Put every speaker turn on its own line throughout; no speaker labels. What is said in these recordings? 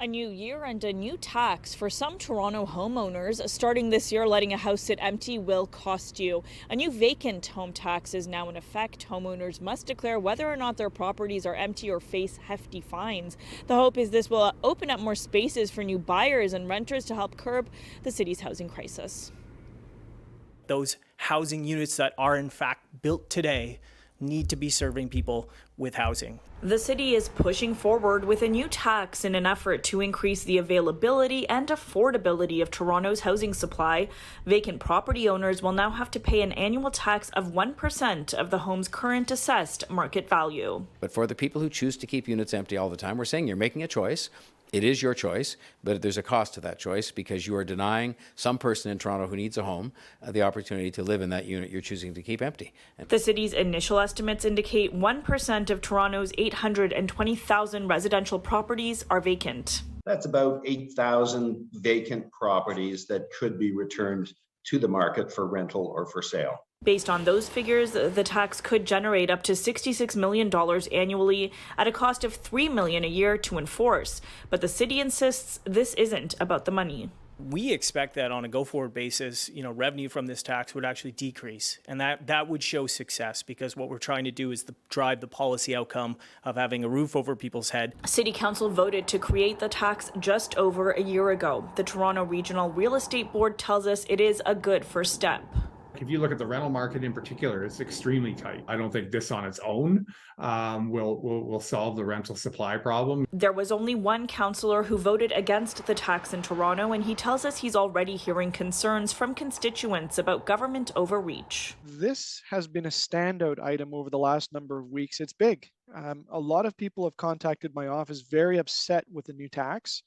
A new year and a new tax for some Toronto homeowners. Starting this year, letting a house sit empty will cost you. A new vacant home tax is now in effect. Homeowners must declare whether or not their properties are empty or face hefty fines. The hope is this will open up more spaces for new buyers and renters to help curb the city's housing crisis.
Those housing units that are in fact built today need to be serving people with housing.
The city is pushing forward with a new tax in an effort to increase the availability and affordability of Toronto's housing supply. Vacant property owners will now have to pay an annual tax of 1% of the home's current assessed market value.
But for the people who choose to keep units empty all the time, we're saying you're making a choice. It is your choice, but there's a cost to that choice because you are denying some person in Toronto who needs a home the opportunity to live in that unit you're choosing to keep empty.
The city's initial estimates indicate 1% of Toronto's 820,000 residential properties are vacant.
That's about 8,000 vacant properties that could be returned to the market for rental or for sale.
Based on those figures, the tax could generate up to $66 million annually at a cost of $3 million a year to enforce. But the city insists this isn't about the money.
We expect that on a go-forward basis, revenue from this tax would actually decrease. And that would show success because what we're trying to do is drive the policy outcome of having a roof over people's head.
City Council voted to create the tax just over a year ago. The Toronto Regional Real Estate Board tells us it is a good first step.
If you look at the rental market in particular, it's extremely tight. I don't think this on its own will solve the rental supply problem.
There was only one councillor who voted against the tax in Toronto, and he tells us he's already hearing concerns from constituents about government overreach.
This has been a standout item over the last number of weeks. It's big. A lot of people have contacted my office very upset with the new tax.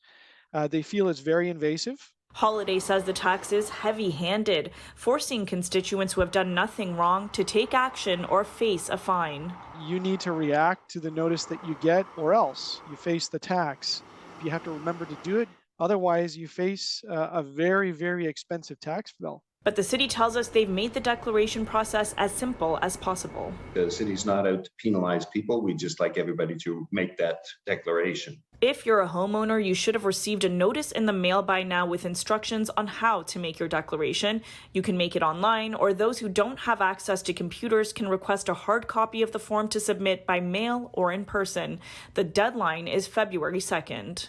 They feel it's very invasive.
Holiday says the tax is heavy-handed, forcing constituents who have done nothing wrong to take action or face a fine.
You need to react to the notice that you get, or else you face the tax. You have to remember to do it. Otherwise, you face a very, very expensive tax bill.
But the city tells us they've made the declaration process as simple as possible.
The city's not out to penalize people. We just like everybody to make that declaration.
If you're a homeowner, you should have received a notice in the mail by now with instructions on how to make your declaration. You can make it online, or those who don't have access to computers can request a hard copy of the form to submit by mail or in person. The deadline is February 2nd.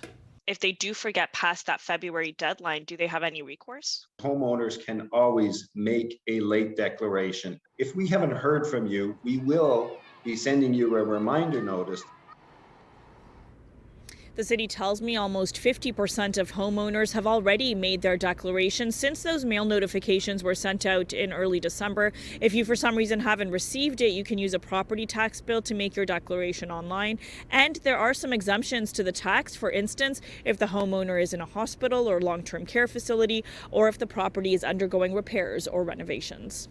If they do forget past that February deadline, do they have any recourse?
Homeowners can always make a late declaration. If we haven't heard from you, we will be sending you a reminder notice.
The city tells me almost 50% of homeowners have already made their declaration since those mail notifications were sent out in early December. If you for some reason haven't received it, you can use a property tax bill to make your declaration online. And there are some exemptions to the tax. For instance, if the homeowner is in a hospital or long-term care facility, or if the property is undergoing repairs or renovations.